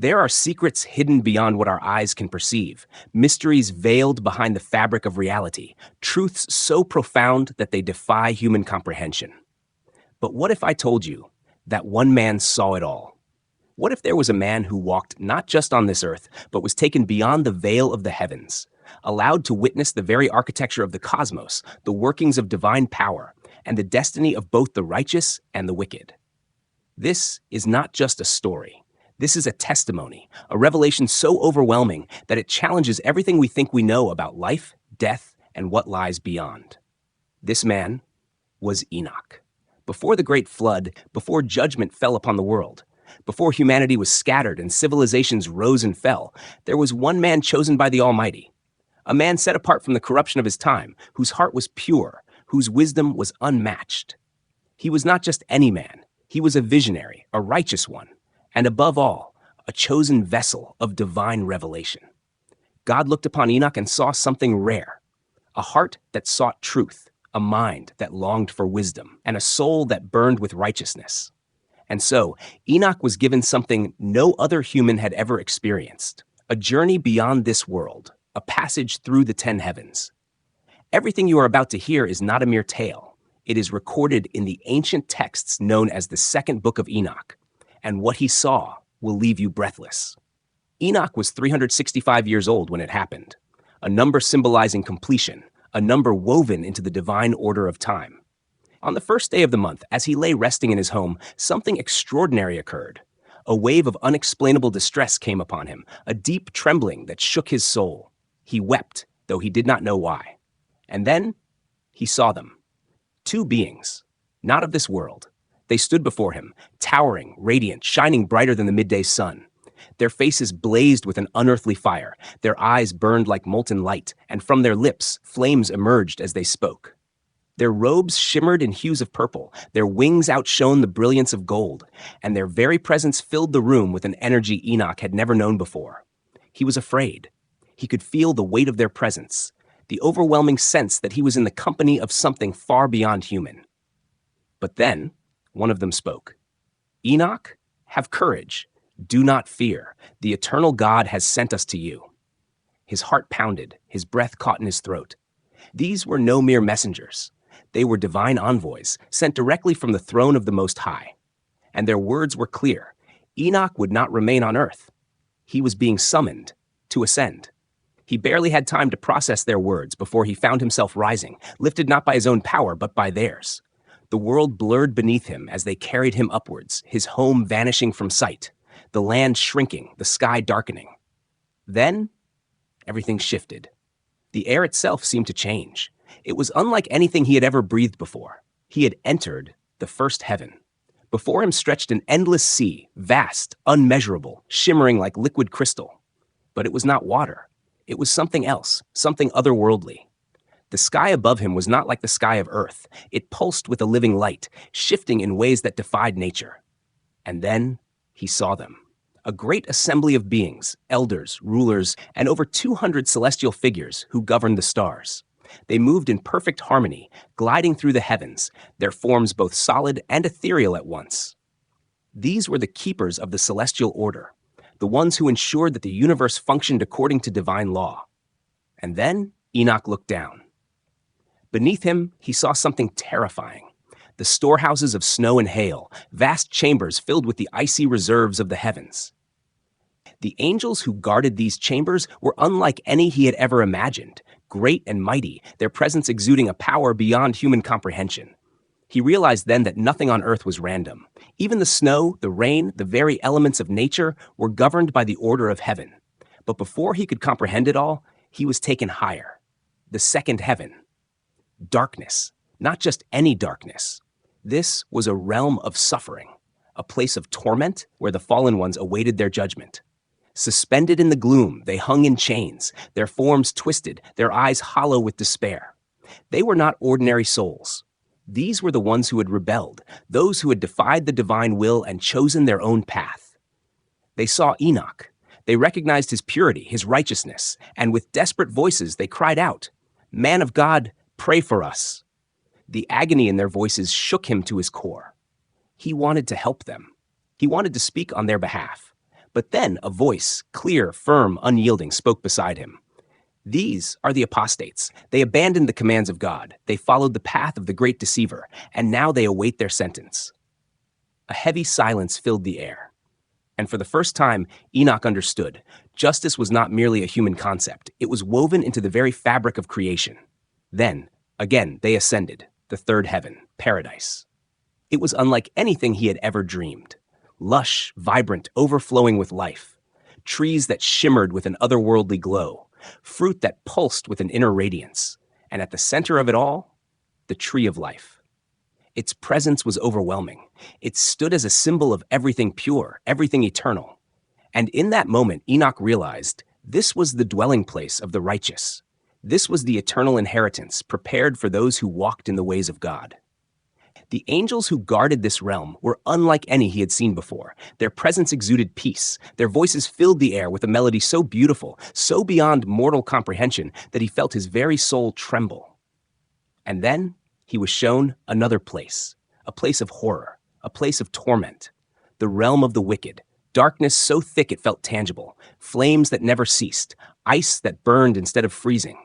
There are secrets hidden beyond what our eyes can perceive, mysteries veiled behind the fabric of reality, truths so profound that they defy human comprehension. But what if I told you that one man saw it all? What if there was a man who walked not just on this earth, but was taken beyond the veil of the heavens, allowed to witness the very architecture of the cosmos, the workings of divine power, and the destiny of both the righteous and the wicked? This is not just a story. This is a testimony, a revelation so overwhelming that it challenges everything we think we know about life, death, and what lies beyond. This man was Enoch. Before the great flood, before judgment fell upon the world, before humanity was scattered and civilizations rose and fell, there was one man chosen by the Almighty, a man set apart from the corruption of his time, whose heart was pure, whose wisdom was unmatched. He was not just any man. He was a visionary, a righteous one, and above all, a chosen vessel of divine revelation. God looked upon Enoch and saw something rare, a heart that sought truth, a mind that longed for wisdom, and a soul that burned with righteousness. And so, Enoch was given something no other human had ever experienced, a journey beyond this world, a passage through the 10 heavens. Everything you are about to hear is not a mere tale. It is recorded in the ancient texts known as the second Book of Enoch, and what he saw will leave you breathless. Enoch was 365 years old when it happened, a number symbolizing completion, a number woven into the divine order of time. On the first day of the month, as he lay resting in his home, something extraordinary occurred. A wave of unexplainable distress came upon him, a deep trembling that shook his soul. He wept, though he did not know why. And then he saw them. Two beings, not of this world. They stood before him, towering, radiant, shining brighter than the midday sun. Their faces blazed with an unearthly fire. Their eyes burned like molten light, and from their lips, flames emerged as they spoke. Their robes shimmered in hues of purple, their wings outshone the brilliance of gold, and their very presence filled the room with an energy Enoch had never known before. He was afraid. He could feel the weight of their presence, the overwhelming sense that he was in the company of something far beyond human. But then, one of them spoke. "Enoch, have courage. Do not fear. The eternal God has sent us to you." His heart pounded, his breath caught in his throat. These were no mere messengers. They were divine envoys, sent directly from the throne of the Most High. And their words were clear. Enoch would not remain on earth. He was being summoned to ascend. He barely had time to process their words before he found himself rising, lifted not by his own power, but by theirs. The world blurred beneath him as they carried him upwards, his home vanishing from sight, the land shrinking, the sky darkening. Then, everything shifted. The air itself seemed to change. It was unlike anything he had ever breathed before. He had entered the first heaven. Before him stretched an endless sea, vast, unmeasurable, shimmering like liquid crystal. But it was not water. It was something else, something otherworldly. The sky above him was not like the sky of earth. It pulsed with a living light, shifting in ways that defied nature. And then he saw them. A great assembly of beings, elders, rulers, and over 200 celestial figures who governed the stars. They moved in perfect harmony, gliding through the heavens, their forms both solid and ethereal at once. These were the keepers of the celestial order, the ones who ensured that the universe functioned according to divine law. And then Enoch looked down. Beneath him, he saw something terrifying. The storehouses of snow and hail, vast chambers filled with the icy reserves of the heavens. The angels who guarded these chambers were unlike any he had ever imagined, great and mighty, their presence exuding a power beyond human comprehension. He realized then that nothing on earth was random. Even the snow, the rain, the very elements of nature were governed by the order of heaven. But before he could comprehend it all, he was taken higher. The second heaven. Darkness, not just any darkness. This was a realm of suffering, a place of torment where the fallen ones awaited their judgment. Suspended in the gloom, they hung in chains, their forms twisted, their eyes hollow with despair. They were not ordinary souls. These were the ones who had rebelled, those who had defied the divine will and chosen their own path. They saw Enoch. They recognized his purity, his righteousness, and with desperate voices they cried out, "Man of God, pray for us." The agony in their voices shook him to his core. He wanted to help them. He wanted to speak on their behalf. But then a voice, clear, firm, unyielding, spoke beside him. These are the apostates. They abandoned the commands of God. They followed the path of the great deceiver, and now they await their sentence. A heavy silence filled the air. And for the first time, Enoch understood. Justice was not merely a human concept. It was woven into the very fabric of creation. Then, again, they ascended, the third heaven, paradise. It was unlike anything he had ever dreamed. Lush, vibrant, overflowing with life. Trees that shimmered with an otherworldly glow. Fruit that pulsed with an inner radiance. And at the center of it all, the tree of life. Its presence was overwhelming. It stood as a symbol of everything pure, everything eternal. And in that moment, Enoch realized this was the dwelling place of the righteous. This was the eternal inheritance prepared for those who walked in the ways of God. The angels who guarded this realm were unlike any he had seen before. Their presence exuded peace. Their voices filled the air with a melody so beautiful, so beyond mortal comprehension, that he felt his very soul tremble. And then he was shown another place, a place of horror, a place of torment, the realm of the wicked, darkness so thick it felt tangible, flames that never ceased, ice that burned instead of freezing.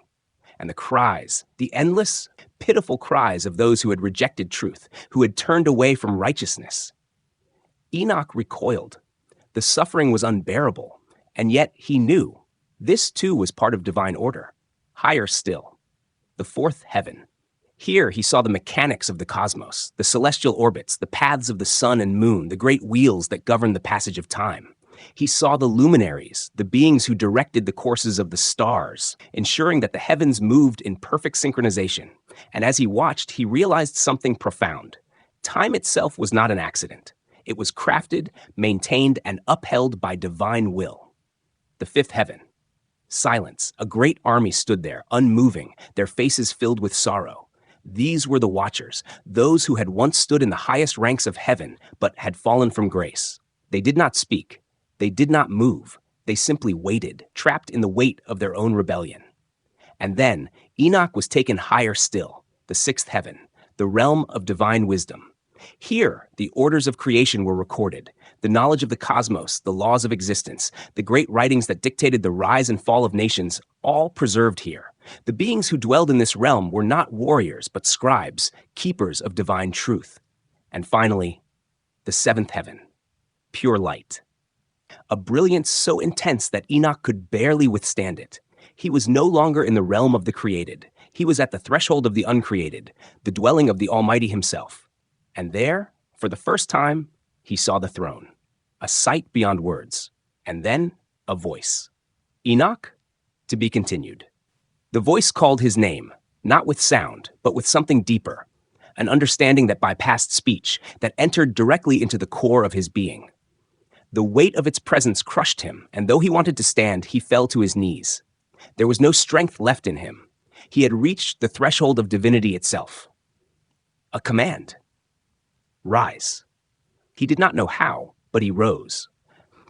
And the cries, the endless, pitiful cries of those who had rejected truth, who had turned away from righteousness. Enoch recoiled. The suffering was unbearable, and yet he knew this too was part of divine order. Higher still, the fourth heaven. Here he saw the mechanics of the cosmos, the celestial orbits, the paths of the sun and moon, the great wheels that govern the passage of time. He saw the luminaries, the beings who directed the courses of the stars, ensuring that the heavens moved in perfect synchronization. And as he watched, he realized something profound. Time itself was not an accident. It was crafted, maintained, and upheld by divine will. The fifth heaven. Silence. A great army stood there, unmoving, their faces filled with sorrow. These were the watchers, those who had once stood in the highest ranks of heaven, but had fallen from grace. They did not speak. They did not move. They simply waited, trapped in the weight of their own rebellion. And then Enoch was taken higher still, the sixth heaven, the realm of divine wisdom. Here, the orders of creation were recorded, the knowledge of the cosmos, the laws of existence, the great writings that dictated the rise and fall of nations, all preserved here. The beings who dwelled in this realm were not warriors, but scribes, keepers of divine truth. And finally, the seventh heaven, pure light. A brilliance so intense that Enoch could barely withstand it. He was no longer in the realm of the created. He was at the threshold of the uncreated, the dwelling of the Almighty himself. And there, for the first time, he saw the throne, a sight beyond words, and then a voice. Enoch, to be continued. The voice called his name, not with sound, but with something deeper, an understanding that bypassed speech, that entered directly into the core of his being. The weight of its presence crushed him, and though he wanted to stand, he fell to his knees. There was no strength left in him. He had reached the threshold of divinity itself. A command. Rise. He did not know how, but he rose.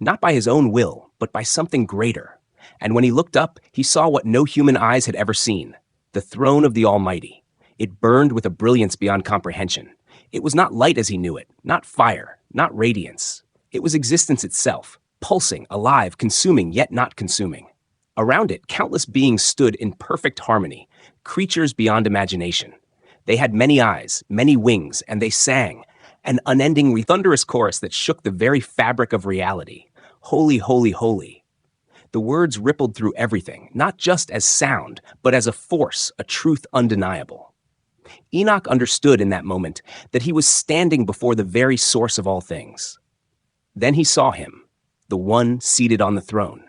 Not by his own will, but by something greater. And when he looked up, he saw what no human eyes had ever seen, the throne of the Almighty. It burned with a brilliance beyond comprehension. It was not light as he knew it, not fire, not radiance. It was existence itself, pulsing, alive, consuming, yet not consuming. Around it, countless beings stood in perfect harmony, creatures beyond imagination. They had many eyes, many wings, and they sang, an unending, thunderous chorus that shook the very fabric of reality. Holy, holy, holy. The words rippled through everything, not just as sound, but as a force, a truth undeniable. Enoch understood in that moment that he was standing before the very source of all things. Then he saw him, the one seated on the throne,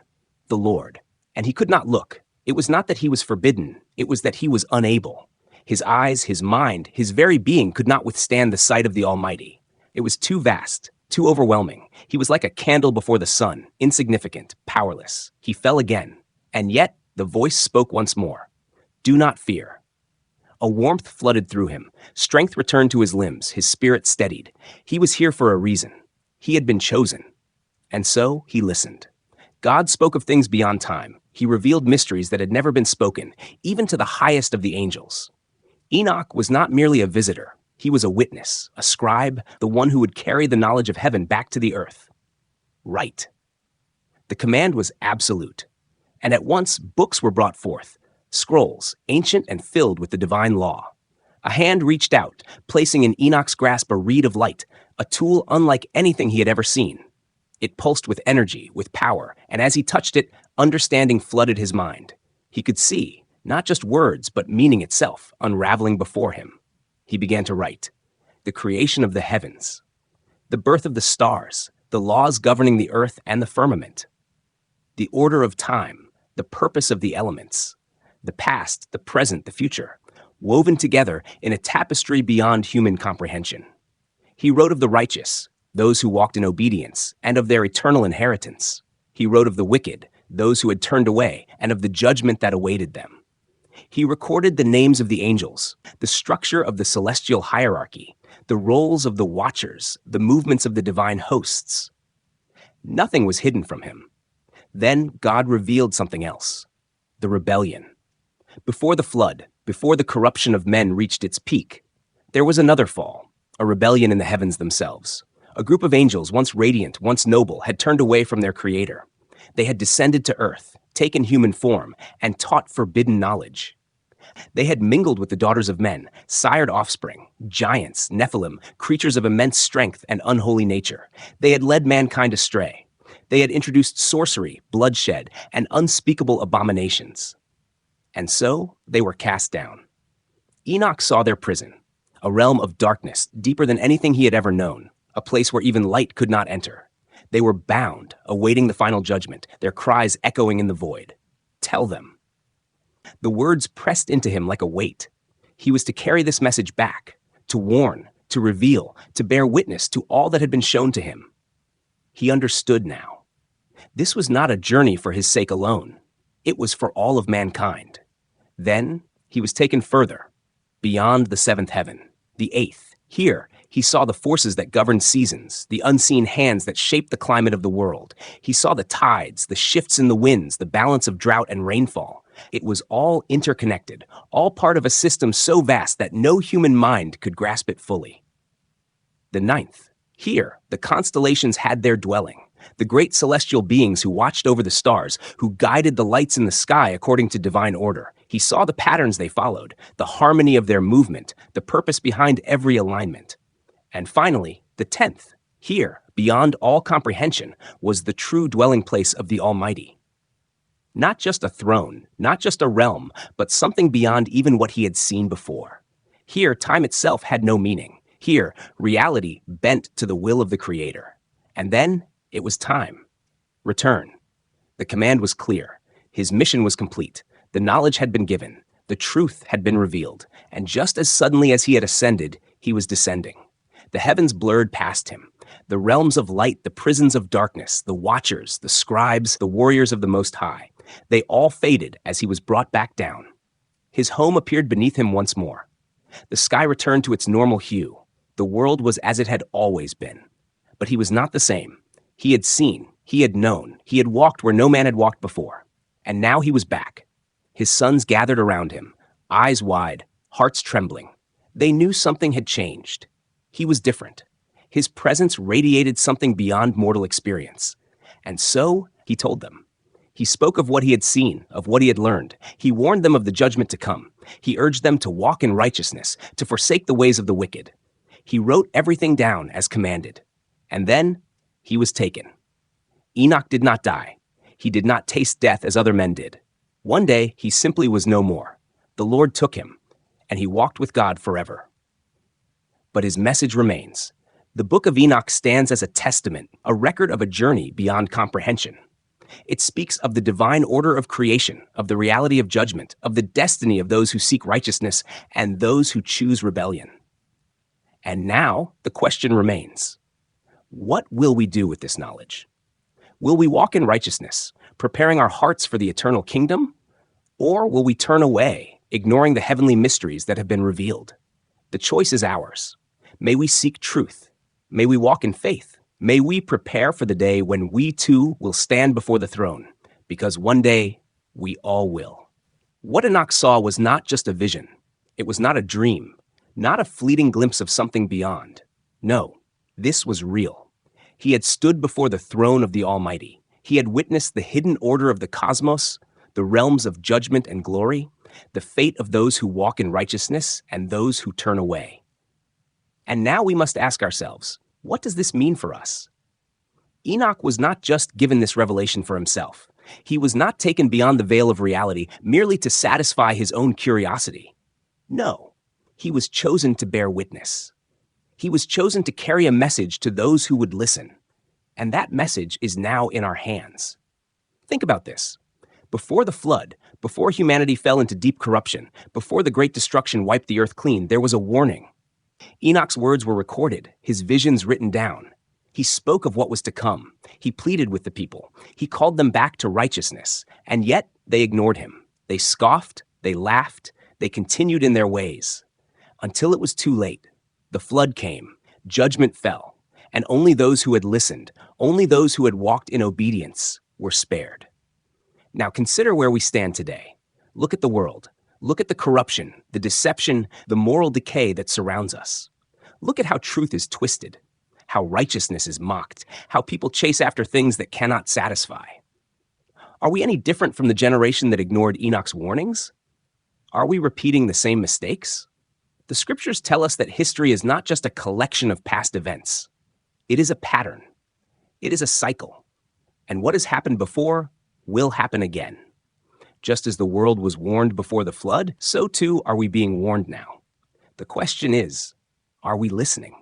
the Lord, and he could not look. It was not that he was forbidden, it was that he was unable. His eyes, his mind, his very being could not withstand the sight of the Almighty. It was too vast, too overwhelming. He was like a candle before the sun, insignificant, powerless. He fell again, and yet the voice spoke once more. Do not fear. A warmth flooded through him. Strength returned to his limbs, his spirit steadied. He was here for a reason. He had been chosen. And so he listened. God spoke of things beyond time. He revealed mysteries that had never been spoken, even to the highest of the angels. Enoch was not merely a visitor. He was a witness, a scribe, the one who would carry the knowledge of heaven back to the earth. Right. The command was absolute. And at once books were brought forth, scrolls, ancient and filled with the divine law. A hand reached out, placing in Enoch's grasp a reed of light, a tool unlike anything he had ever seen. It pulsed with energy, with power, and as he touched it, understanding flooded his mind. He could see, not just words, but meaning itself, unraveling before him. He began to write. The creation of the heavens, the birth of the stars, the laws governing the earth and the firmament, the order of time, the purpose of the elements, the past, the present, the future, woven together in a tapestry beyond human comprehension. He wrote of the righteous, those who walked in obedience, and of their eternal inheritance. He wrote of the wicked, those who had turned away, and of the judgment that awaited them. He recorded the names of the angels, the structure of the celestial hierarchy, the roles of the watchers, the movements of the divine hosts. Nothing was hidden from him. Then God revealed something else, the rebellion. Before the flood, before the corruption of men reached its peak, there was another fall, a rebellion in the heavens themselves. A group of angels, once radiant, once noble, had turned away from their Creator. They had descended to earth, taken human form, and taught forbidden knowledge. They had mingled with the daughters of men, sired offspring, giants, Nephilim, creatures of immense strength and unholy nature. They had led mankind astray. They had introduced sorcery, bloodshed, and unspeakable abominations. And so they were cast down. Enoch saw their prison, a realm of darkness deeper than anything he had ever known, a place where even light could not enter. They were bound, awaiting the final judgment, their cries echoing in the void. Tell them. The words pressed into him like a weight. He was to carry this message back, to warn, to reveal, to bear witness to all that had been shown to him. He understood now. This was not a journey for his sake alone. It was for all of mankind. Then he was taken further, beyond the seventh heaven, the eighth. Here, he saw the forces that govern seasons, the unseen hands that shape the climate of the world. He saw the tides, the shifts in the winds, the balance of drought and rainfall. It was all interconnected, all part of a system so vast that no human mind could grasp it fully. The ninth. Here, the constellations had their dwelling. The great celestial beings who watched over the stars, who guided the lights in the sky according to divine order. He saw the patterns they followed, the harmony of their movement, the purpose behind every alignment. And finally, the 10th. Here, beyond all comprehension, was the true dwelling place of the Almighty. Not just a throne, not just a realm, but something beyond even what he had seen before. Here, time itself had no meaning. Here, reality bent to the will of the Creator. And then, it was time. Return. The command was clear. His mission was complete. The knowledge had been given. The truth had been revealed. And just as suddenly as he had ascended, he was descending. The heavens blurred past him. The realms of light, the prisons of darkness, the watchers, the scribes, the warriors of the Most High. They all faded as he was brought back down. His home appeared beneath him once more. The sky returned to its normal hue. The world was as it had always been. But he was not the same. He had seen, he had known, he had walked where no man had walked before. And now he was back. His sons gathered around him, eyes wide, hearts trembling. They knew something had changed. He was different. His presence radiated something beyond mortal experience. And so, he told them. He spoke of what he had seen, of what he had learned. He warned them of the judgment to come. He urged them to walk in righteousness, to forsake the ways of the wicked. He wrote everything down as commanded. And then, he was taken. Enoch did not die. He did not taste death as other men did. One day, he simply was no more. The Lord took him, and he walked with God forever. But his message remains. The Book of Enoch stands as a testament, a record of a journey beyond comprehension. It speaks of the divine order of creation, of the reality of judgment, of the destiny of those who seek righteousness and those who choose rebellion. And now, the question remains. What will we do with this knowledge? Will we walk in righteousness, preparing our hearts for the eternal kingdom? Or will we turn away, ignoring the heavenly mysteries that have been revealed? The choice is ours. May we seek truth. May we walk in faith. May we prepare for the day when we too will stand before the throne, because one day we all will. What Enoch saw was not just a vision. It was not a dream, not a fleeting glimpse of something beyond. No, this was real. He had stood before the throne of the Almighty. He had witnessed the hidden order of the cosmos, the realms of judgment and glory, the fate of those who walk in righteousness and those who turn away. And now we must ask ourselves, what does this mean for us? Enoch was not just given this revelation for himself. He was not taken beyond the veil of reality merely to satisfy his own curiosity. No, he was chosen to bear witness. He was chosen to carry a message to those who would listen. And that message is now in our hands. Think about this. Before the flood, before humanity fell into deep corruption, before the great destruction wiped the earth clean, there was a warning. Enoch's words were recorded, his visions written down. He spoke of what was to come. He pleaded with the people. He called them back to righteousness. And yet they ignored him. They scoffed, they laughed, they continued in their ways. Until it was too late. The flood came, judgment fell, and only those who had listened, only those who had walked in obedience, were spared. Now consider where we stand today. Look at the world. Look at the corruption, the deception, the moral decay that surrounds us. Look at how truth is twisted, how righteousness is mocked, how people chase after things that cannot satisfy. Are we any different from the generation that ignored Enoch's warnings? Are we repeating the same mistakes? The scriptures tell us that history is not just a collection of past events. It is a pattern. It is a cycle. And what has happened before will happen again. Just as the world was warned before the flood, so too are we being warned now. The question is, are we listening?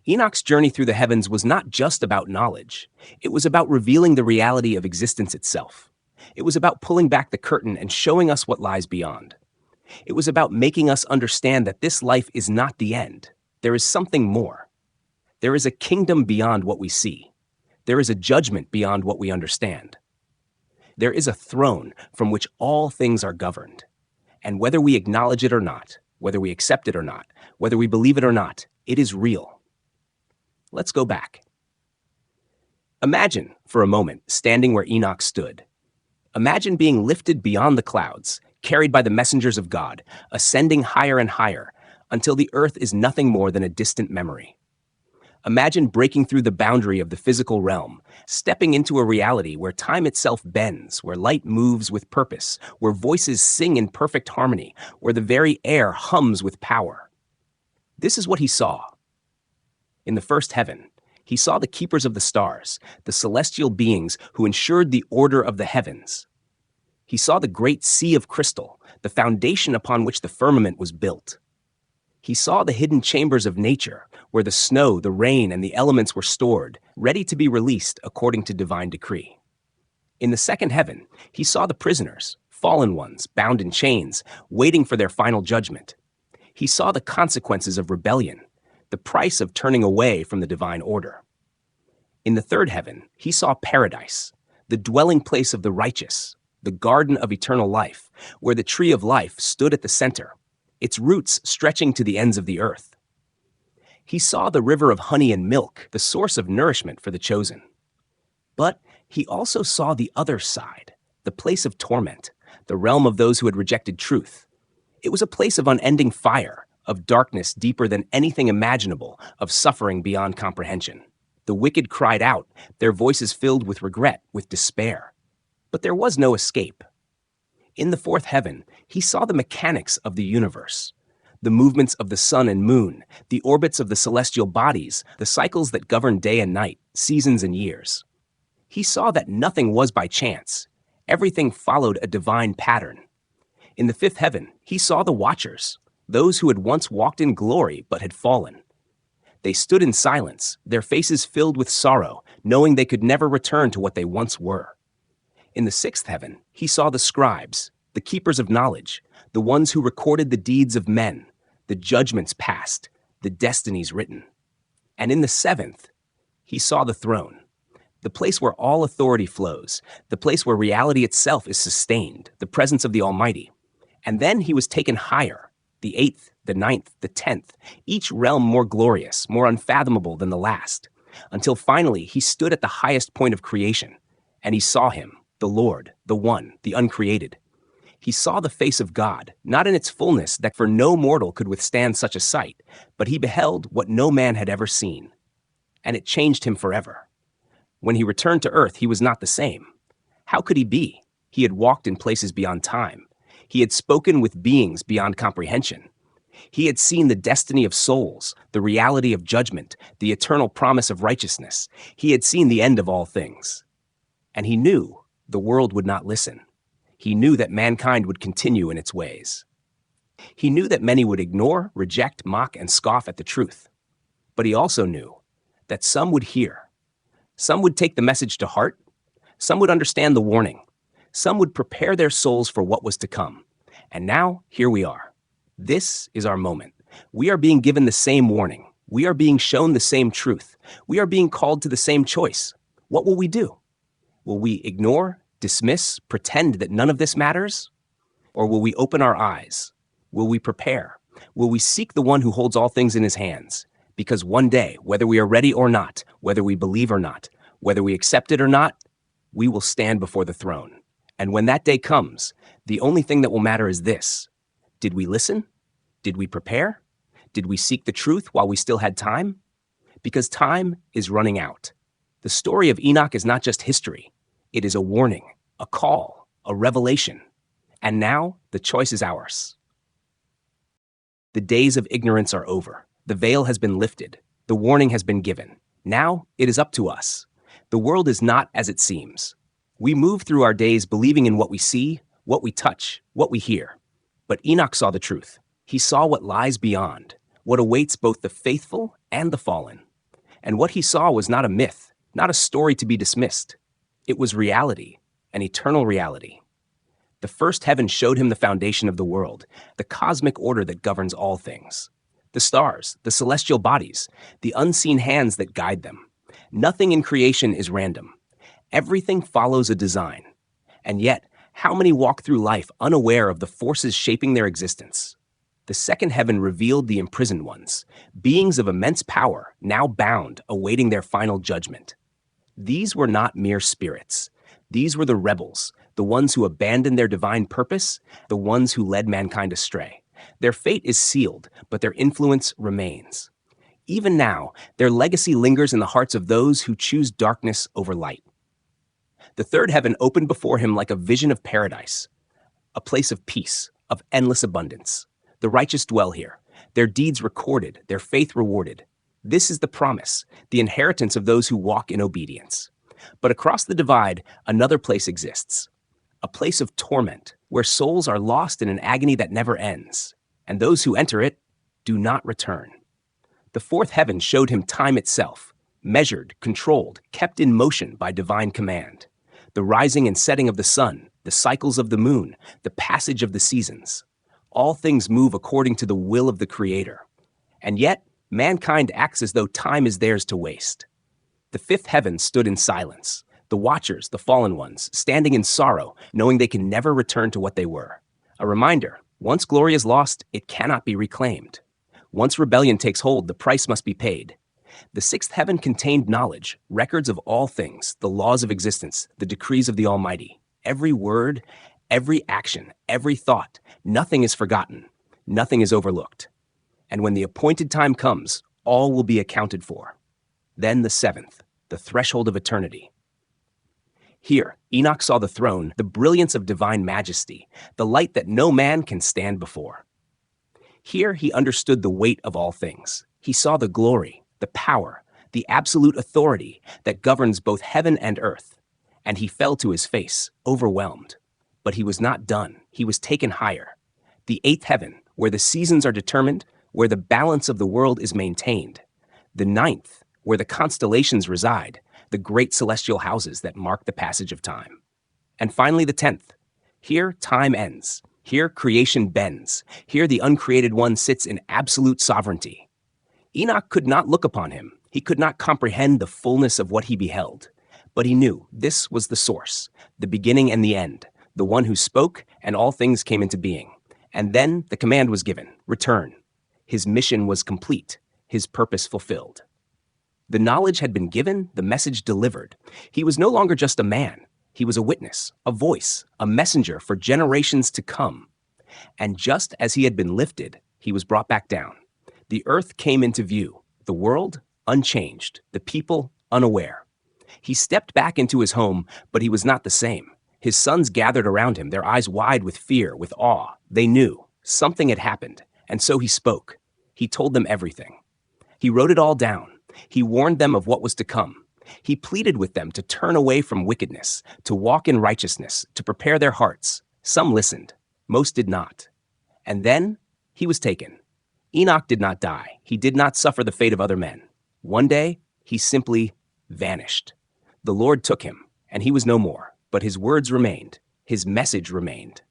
Enoch's journey through the heavens was not just about knowledge. It was about revealing the reality of existence itself. It was about pulling back the curtain and showing us what lies beyond. It was about making us understand that this life is not the end. There is something more. There is a kingdom beyond what we see. There is a judgment beyond what we understand. There is a throne from which all things are governed. And whether we acknowledge it or not, whether we accept it or not, whether we believe it or not, it is real. Let's go back. Imagine, for a moment, standing where Enoch stood. Imagine being lifted beyond the clouds, carried by the messengers of God, ascending higher and higher, until the earth is nothing more than a distant memory. Imagine breaking through the boundary of the physical realm, stepping into a reality where time itself bends, where light moves with purpose, where voices sing in perfect harmony, where the very air hums with power. This is what he saw. In the first heaven, he saw the keepers of the stars, the celestial beings who ensured the order of the heavens. He saw the great sea of crystal, the foundation upon which the firmament was built. He saw the hidden chambers of nature, where the snow, the rain, and the elements were stored, ready to be released according to divine decree. In the second heaven, he saw the prisoners, fallen ones, bound in chains, waiting for their final judgment. He saw the consequences of rebellion, the price of turning away from the divine order. In the third heaven, he saw paradise, the dwelling place of the righteous, the garden of eternal life, where the tree of life stood at the center, its roots stretching to the ends of the earth. He saw the river of honey and milk, the source of nourishment for the chosen. But he also saw the other side, the place of torment, the realm of those who had rejected truth. It was a place of unending fire, of darkness deeper than anything imaginable, of suffering beyond comprehension. The wicked cried out, their voices filled with regret, with despair. But there was no escape. In the fourth heaven, he saw the mechanics of the universe, the movements of the sun and moon, the orbits of the celestial bodies, the cycles that govern day and night, seasons and years. He saw that nothing was by chance. Everything followed a divine pattern. In the fifth heaven, he saw the watchers, those who had once walked in glory but had fallen. They stood in silence, their faces filled with sorrow, knowing they could never return to what they once were. In the sixth heaven, he saw the scribes, the keepers of knowledge, the ones who recorded the deeds of men, the judgments passed, the destinies written. And in the seventh, he saw the throne, the place where all authority flows, the place where reality itself is sustained, the presence of the Almighty. And then he was taken higher, the eighth, the ninth, the 10th, each realm more glorious, more unfathomable than the last, until finally he stood at the highest point of creation, and he saw him, the Lord, the One, the Uncreated. He saw the face of God, not in its fullness that for no mortal could withstand such a sight, but he beheld what no man had ever seen. And it changed him forever. When he returned to earth, he was not the same. How could he be? He had walked in places beyond time. He had spoken with beings beyond comprehension. He had seen the destiny of souls, the reality of judgment, the eternal promise of righteousness. He had seen the end of all things. And he knew the world would not listen. He knew that mankind would continue in its ways. He knew that many would ignore, reject, mock, and scoff at the truth. But he also knew that some would hear. Some would take the message to heart. Some would understand the warning. Some would prepare their souls for what was to come. And now, here we are. This is our moment. We are being given the same warning. We are being shown the same truth. We are being called to the same choice. What will we do? Will we ignore, dismiss, pretend that none of this matters? Or will we open our eyes? Will we prepare? Will we seek the one who holds all things in his hands? Because one day, whether we are ready or not, whether we believe or not, whether we accept it or not, we will stand before the throne. And when that day comes, the only thing that will matter is this. Did we listen? Did we prepare? Did we seek the truth while we still had time? Because time is running out. The story of Enoch is not just history. It is a warning, a call, a revelation. And now the choice is ours. The days of ignorance are over. The veil has been lifted. The warning has been given. Now it is up to us. The world is not as it seems. We move through our days believing in what we see, what we touch, what we hear. But Enoch saw the truth. He saw what lies beyond, what awaits both the faithful and the fallen. And what he saw was not a myth, not a story to be dismissed. It was reality, an eternal reality. The first heaven showed him the foundation of the world, the cosmic order that governs all things. The stars, the celestial bodies, the unseen hands that guide them. Nothing in creation is random. Everything follows a design. And yet, how many walk through life unaware of the forces shaping their existence? The second heaven revealed the imprisoned ones, beings of immense power, now bound, awaiting their final judgment. These were not mere spirits. These were the rebels, the ones who abandoned their divine purpose, the ones who led mankind astray. Their fate is sealed, but their influence remains. Even now, their legacy lingers in the hearts of those who choose darkness over light. The third heaven opened before him like a vision of paradise, a place of peace, of endless abundance. The righteous dwell here, their deeds recorded, their faith rewarded. This is the promise, the inheritance of those who walk in obedience. But across the divide, another place exists, a place of torment, where souls are lost in an agony that never ends, and those who enter it do not return. The fourth heaven showed him time itself, measured, controlled, kept in motion by divine command. The rising and setting of the sun, the cycles of the moon, the passage of the seasons. All things move according to the will of the Creator. And yet, mankind acts as though time is theirs to waste. The fifth heaven stood in silence, the watchers, the fallen ones, standing in sorrow, knowing they can never return to what they were. A reminder, once glory is lost, it cannot be reclaimed. Once rebellion takes hold, the price must be paid. The sixth heaven contained knowledge, records of all things, the laws of existence, the decrees of the Almighty. Every word, every action, every thought, nothing is forgotten, nothing is overlooked. And when the appointed time comes, all will be accounted for. Then the seventh, the threshold of eternity. Here, Enoch saw the throne, the brilliance of divine majesty, the light that no man can stand before. Here he understood the weight of all things. He saw the glory, the power, the absolute authority that governs both heaven and earth. And he fell to his face, overwhelmed. But he was not done. He was taken higher. The eighth heaven, where the seasons are determined, where the balance of the world is maintained. The ninth, where the constellations reside, the great celestial houses that mark the passage of time. And finally, the 10th. Here, time ends. Here, creation bends. Here, the uncreated one sits in absolute sovereignty. Enoch could not look upon him. He could not comprehend the fullness of what he beheld. But he knew this was the source, the beginning and the end, the one who spoke and all things came into being. And then the command was given, return. His mission was complete, his purpose fulfilled. The knowledge had been given, the message delivered. He was no longer just a man. He was a witness, a voice, a messenger for generations to come. And just as he had been lifted, he was brought back down. The earth came into view, the world unchanged, the people unaware. He stepped back into his home, but he was not the same. His sons gathered around him, their eyes wide with fear, with awe. They knew something had happened, and so he spoke. He told them everything. He wrote it all down. He warned them of what was to come. He pleaded with them to turn away from wickedness, to walk in righteousness, to prepare their hearts. Some listened. Most did not. And then he was taken. Enoch did not die. He did not suffer the fate of other men. One day, he simply vanished. The Lord took him, and he was no more. But his words remained. His message remained.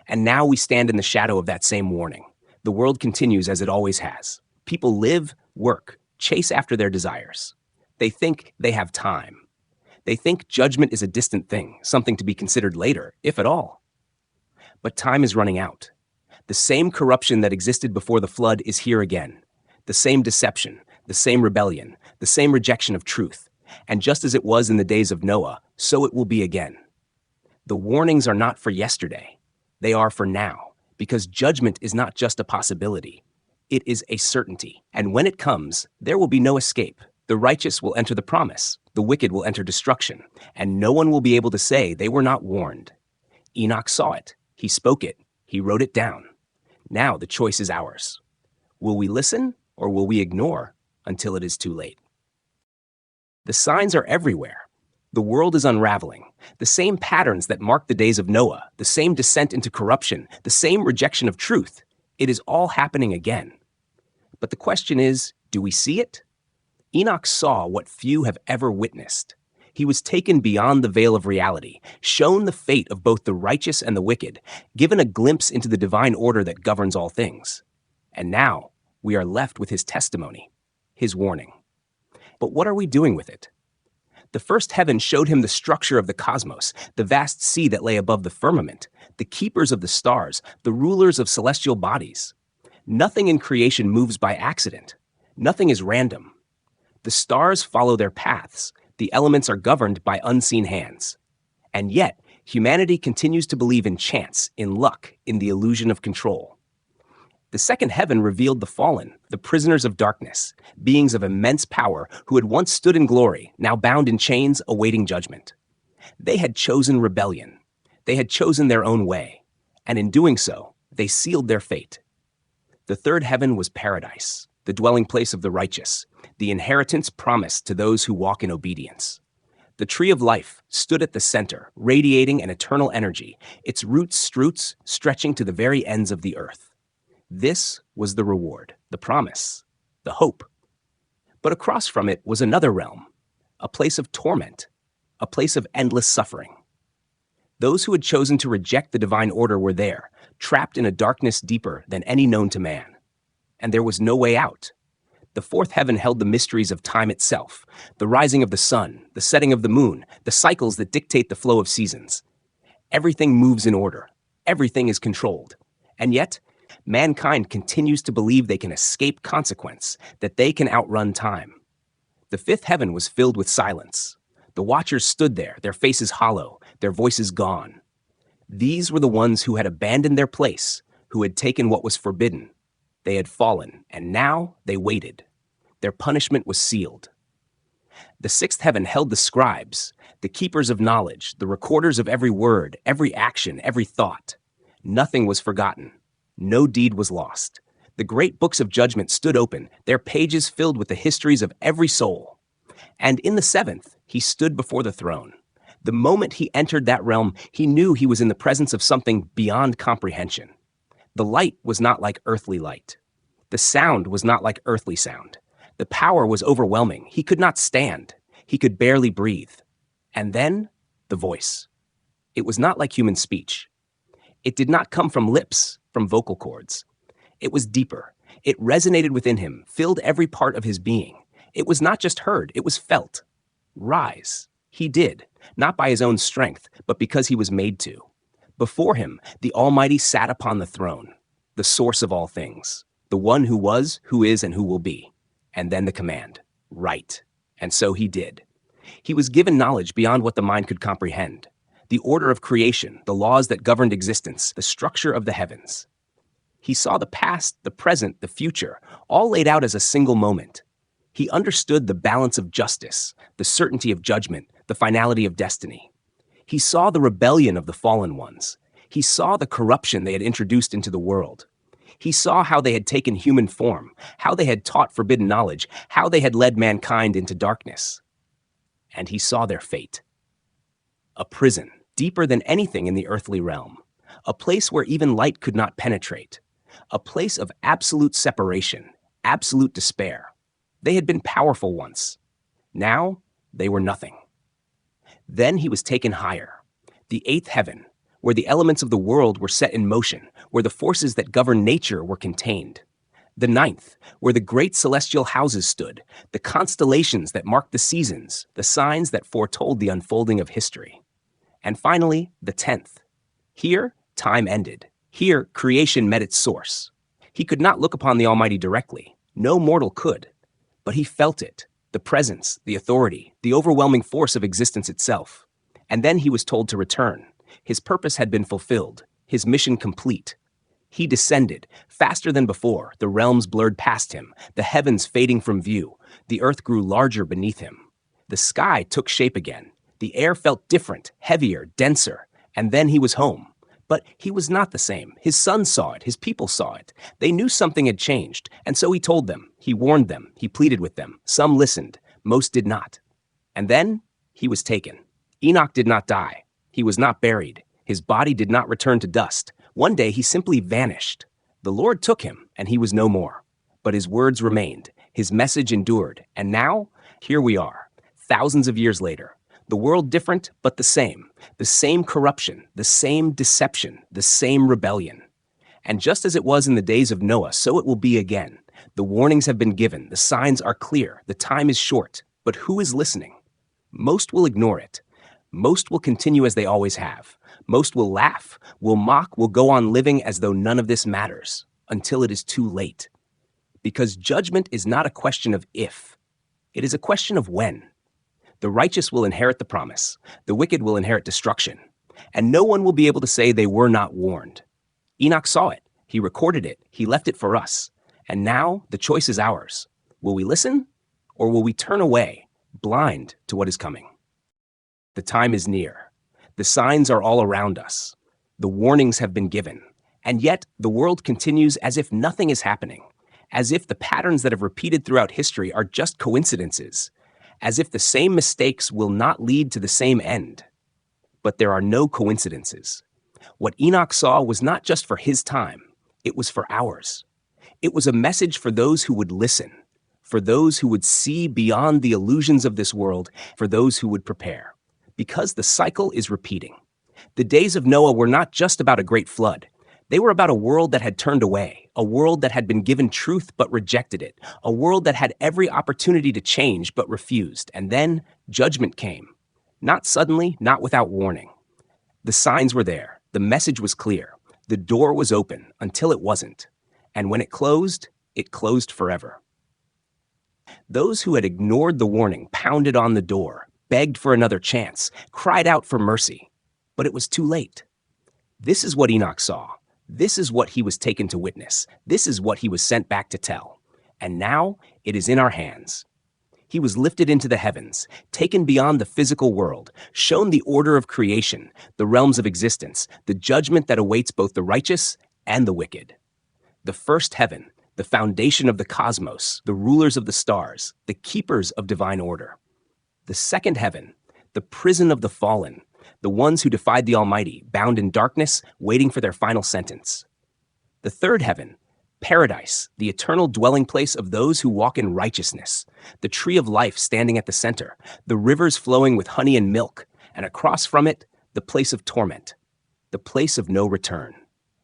And now we stand in the shadow of that same warning. The world continues as it always has. People live, work, chase after their desires. They think they have time. They think judgment is a distant thing, something to be considered later, if at all. But time is running out. The same corruption that existed before the flood is here again. The same deception, the same rebellion, the same rejection of truth. And just as it was in the days of Noah, so it will be again. The warnings are not for yesterday. They are for now, because judgment is not just a possibility. It is a certainty. And when it comes, there will be no escape. The righteous will enter the promise. The wicked will enter destruction. And no one will be able to say they were not warned. Enoch saw it. He spoke it. He wrote it down. Now the choice is ours. Will we listen or will we ignore until it is too late? The signs are everywhere. The world is unraveling. The same patterns that marked the days of Noah, the same descent into corruption, the same rejection of truth. It is all happening again. But the question is, do we see it? Enoch saw what few have ever witnessed. He was taken beyond the veil of reality, shown the fate of both the righteous and the wicked, given a glimpse into the divine order that governs all things. And now we are left with his testimony, his warning. But what are we doing with it? The first heaven showed him the structure of the cosmos, the vast sea that lay above the firmament, the keepers of the stars, the rulers of celestial bodies. Nothing in creation moves by accident. Nothing is random. The stars follow their paths. The elements are governed by unseen hands. And yet, humanity continues to believe in chance, in luck, in the illusion of control. The second heaven revealed the fallen, the prisoners of darkness, beings of immense power who had once stood in glory, now bound in chains, awaiting judgment. They had chosen rebellion. They had chosen their own way. And in doing so, they sealed their fate. The third heaven was paradise, the dwelling place of the righteous, the inheritance promised to those who walk in obedience. The tree of life stood at the center, radiating an eternal energy, its roots stretching to the very ends of the earth. This was the reward, the promise, the hope. But across from it was another realm, a place of torment, a place of endless suffering. Those who had chosen to reject the divine order were there, trapped in a darkness deeper than any known to man. And there was no way out. The fourth heaven held the mysteries of time itself, the rising of the sun, the setting of the moon, the cycles that dictate the flow of seasons. Everything moves in order. Everything is controlled. And yet, mankind continues to believe they can escape consequence, that they can outrun time. The fifth heaven was filled with silence. The watchers stood there, their faces hollow, their voices gone. These were the ones who had abandoned their place, who had taken what was forbidden. They had fallen, and now they waited. Their punishment was sealed. The sixth heaven held the scribes, the keepers of knowledge, the recorders of every word, every action, every thought. Nothing was forgotten. No deed was lost. The great books of judgment stood open, their pages filled with the histories of every soul. And in the seventh, he stood before the throne. The moment he entered that realm, he knew he was in the presence of something beyond comprehension. The light was not like earthly light. The sound was not like earthly sound. The power was overwhelming. He could not stand. He could barely breathe. And then, the voice. It was not like human speech. It did not come from lips, from vocal cords. It was deeper. It resonated within him, filled every part of his being. It was not just heard, it was felt. Rise. He did, not by his own strength, but because he was made to. Before him, the Almighty sat upon the throne, the source of all things, the one who was, who is, and who will be. And then the command, write. And so he did. He was given knowledge beyond what the mind could comprehend. The order of creation, the laws that governed existence, the structure of the heavens. He saw the past, the present, the future, all laid out as a single moment. He understood the balance of justice, the certainty of judgment, the finality of destiny. He saw the rebellion of the fallen ones. He saw the corruption they had introduced into the world. He saw how they had taken human form, how they had taught forbidden knowledge, how they had led mankind into darkness. And he saw their fate. A prison, deeper than anything in the earthly realm. A place where even light could not penetrate. A place of absolute separation, absolute despair. They had been powerful once. Now, they were nothing. Then he was taken higher. The eighth heaven, where the elements of the world were set in motion, where the forces that govern nature were contained. The ninth, where the great celestial houses stood, the constellations that marked the seasons, the signs that foretold the unfolding of history. And finally, the 10th. Here, time ended. Here, creation met its source. He could not look upon the Almighty directly. No mortal could. But he felt it, the presence, the authority, the overwhelming force of existence itself. And then he was told to return. His purpose had been fulfilled, his mission complete. He descended, faster than before, the realms blurred past him, the heavens fading from view, the earth grew larger beneath him. The sky took shape again. The air felt different, heavier, denser, and then he was home. But he was not the same. His sons saw it, his people saw it. They knew something had changed, and so he told them, he warned them, he pleaded with them. Some listened, most did not. And then he was taken. Enoch did not die. He was not buried. His body did not return to dust. One day he simply vanished. The Lord took him, and he was no more. But his words remained, his message endured, and now, here we are, thousands of years later. The world different, but the same corruption, the same deception, the same rebellion. And just as it was in the days of Noah, so it will be again. The warnings have been given, the signs are clear, the time is short, but who is listening? Most will ignore it. Most will continue as they always have. Most will laugh, will mock, will go on living as though none of this matters, until it is too late. Because judgment is not a question of if, it is a question of when. The righteous will inherit the promise, the wicked will inherit destruction, and no one will be able to say they were not warned. Enoch saw it, he recorded it, he left it for us, and now the choice is ours. Will we listen, or will we turn away, blind to what is coming? The time is near. The signs are all around us. The warnings have been given, and yet the world continues as if nothing is happening, as if the patterns that have repeated throughout history are just coincidences, as if the same mistakes will not lead to the same end. But there are no coincidences. What Enoch saw was not just for his time, it was for ours. It was a message for those who would listen, for those who would see beyond the illusions of this world, for those who would prepare. Because the cycle is repeating. The days of Noah were not just about a great flood. They were about a world that had turned away, a world that had been given truth but rejected it, a world that had every opportunity to change but refused. And then judgment came. Not suddenly, not without warning. The signs were there. The message was clear. The door was open until it wasn't. And when it closed forever. Those who had ignored the warning pounded on the door, begged for another chance, cried out for mercy. But it was too late. This is what Enoch saw. This is what he was taken to witness. This is what he was sent back to tell. And now it is in our hands. He was lifted into the heavens, taken beyond the physical world, shown the order of creation, the realms of existence, the judgment that awaits both the righteous and the wicked. The first heaven, the foundation of the cosmos, the rulers of the stars, the keepers of divine order. The second heaven, the prison of the fallen, the ones who defied the Almighty, bound in darkness, waiting for their final sentence. The third heaven, paradise, the eternal dwelling place of those who walk in righteousness, the tree of life standing at the center, the rivers flowing with honey and milk, and across from it, the place of torment, the place of no return,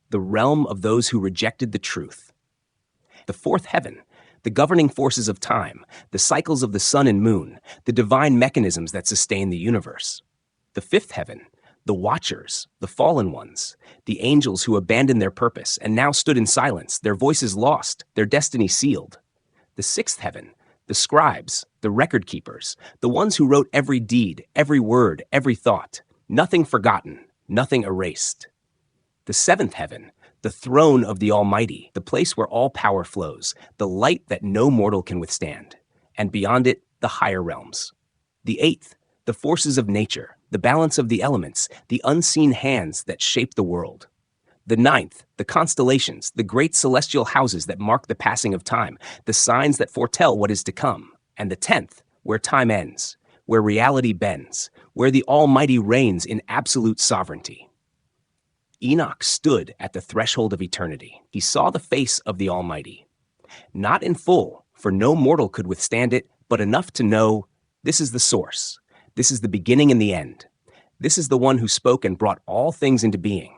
the realm of those who rejected the truth. The fourth heaven, the governing forces of time, the cycles of the sun and moon, the divine mechanisms that sustain the universe. The fifth heaven, the watchers, the fallen ones, the angels who abandoned their purpose and now stood in silence, their voices lost, their destiny sealed. The sixth heaven, the scribes, the record keepers, the ones who wrote every deed, every word, every thought, nothing forgotten, nothing erased. The seventh heaven, the throne of the Almighty, the place where all power flows, the light that no mortal can withstand. and beyond it, the higher realms. The eighth, the forces of nature, the balance of the elements, the unseen hands that shape the world. The ninth, the constellations, the great celestial houses that mark the passing of time, the signs that foretell what is to come. And the 10th, where time ends, where reality bends, where the Almighty reigns in absolute sovereignty. Enoch stood at the threshold of eternity. He saw the face of the Almighty. Not in full, for no mortal could withstand it, but enough to know this is the source. This is the beginning and the end. This is the one who spoke and brought all things into being.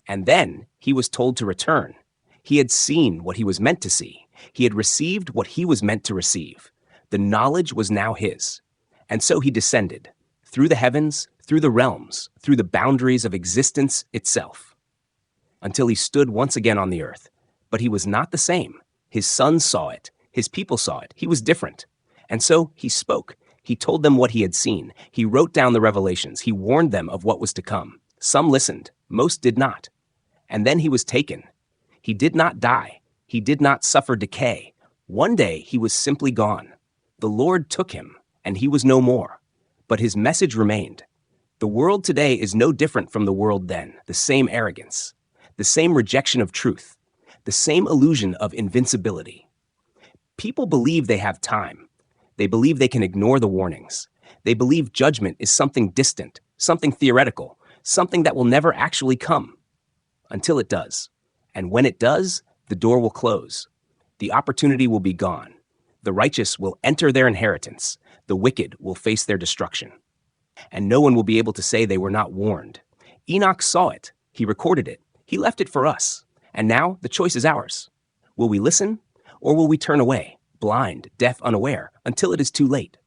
And then he was told to return. He had seen what he was meant to see. He had received what he was meant to receive. The knowledge was now his. And so he descended, through the heavens, through the realms, through the boundaries of existence itself, until he stood once again on the earth. But he was not the same. His sons saw it. His people saw it. He was different. And so he spoke. He told them what he had seen. He wrote down the revelations. He warned them of what was to come. Some listened. Most did not. And then he was taken. He did not die. He did not suffer decay. One day he was simply gone. The Lord took him, and he was no more. But his message remained. The world today is no different from the world then. The same arrogance, the same rejection of truth, the same illusion of invincibility. People believe they have time. They believe they can ignore the warnings. They believe judgment is something distant, something theoretical, something that will never actually come. Until it does. And when it does, the door will close. The opportunity will be gone. The righteous will enter their inheritance. The wicked will face their destruction. And no one will be able to say they were not warned. Enoch saw it. He recorded it. He left it for us. And now the choice is ours. Will we listen, or will we turn away, blind, deaf, unaware, until it is too late?